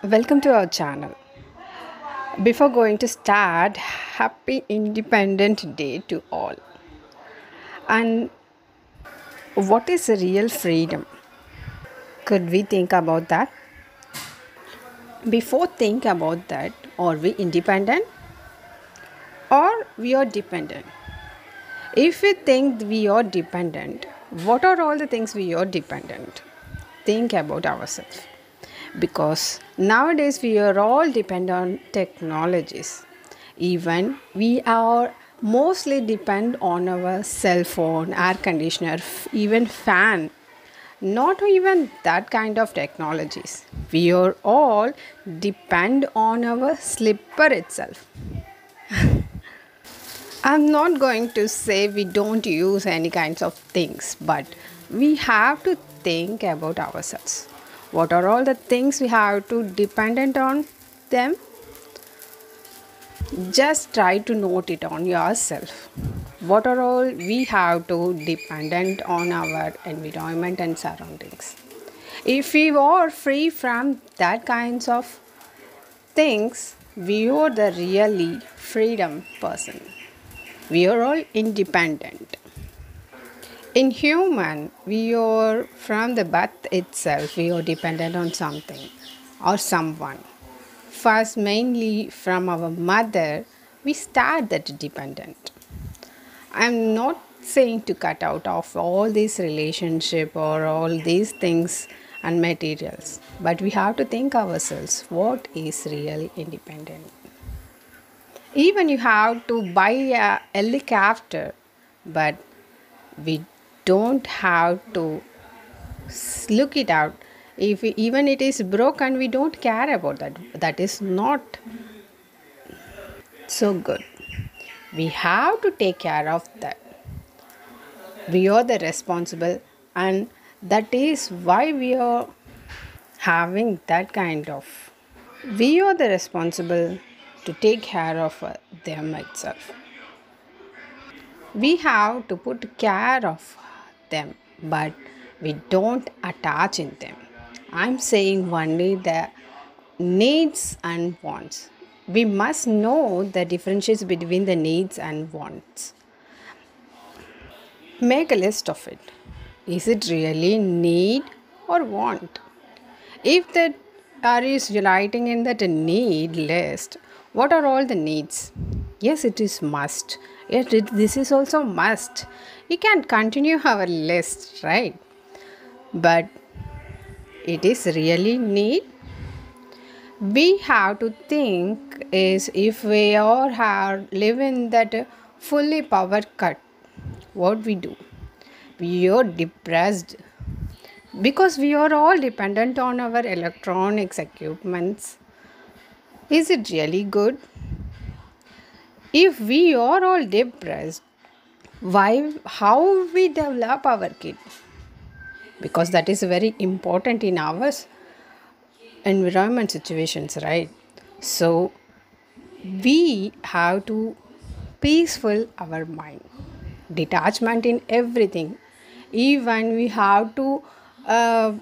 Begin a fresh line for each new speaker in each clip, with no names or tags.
Welcome to our channel. Before going to start, happy Independent Day to all. And what is real freedom? Could we think about that? Before think about that, are we independent or we are dependent? If we think we are dependent, what are all the things we are dependent? Think about ourselves. Because nowadays we are all dependent on technologies. Even we are mostly depend on our cell phone, air conditioner, even fan. Not even that kind of technologies. We are all depend on our slipper itself. I'm not going to say we don't use any kinds of things, but we have to think about ourselves. What are all the things we have to dependent on them? Just try to note it on yourself. What are all we have to dependent on our environment and surroundings? If we are free from that kinds of things, we are the really freedom person. We are all independent. In human, we are from the birth itself, we are dependent on something or someone. First, mainly from our mother, we start that dependent. I'm not saying to cut out of all these relationship or all these things and materials, but we have to think ourselves what is real independent. Even you have to buy a helicopter, but we don't have to look it out. If even it is broken, we don't care about that. That is not so good. We have to take care of that. We are the responsible, and that is why we are having that kind of. We are the responsible to take care of them itself. We have to put care of them, but we don't attach in them. I'm saying only the needs and wants. We must know the differences between the needs and wants. Make a list of it. Is it really need or want? If that are is writing in that need list, what are all the needs? Yes, it is must. Yes, this is also must. We can continue our list, right? But it is really need. We have to think is if we all have live in that fully power cut, what we do? We are depressed because we are all dependent on our electronics equipments. Is it really good? If we are all depressed, why how we develop our kid? Because that is very important in our environment situations, right? So we have to peaceful our mind, detachment in everything. Even we have to uh,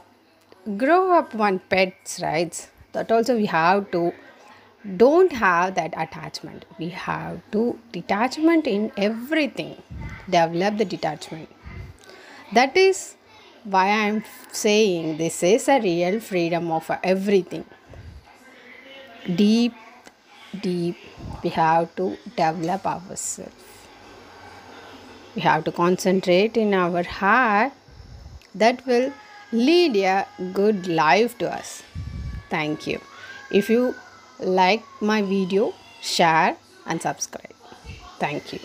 grow up one pets, right? That also we have to don't have that attachment. We have to detachment in everything. Develop the detachment. That is why I'm saying this is a real freedom of everything. Deep, deep, we have to develop ourselves. We have to concentrate in our heart that will lead a good life to us. Thank you. If you like my video, share and subscribe. Thank you.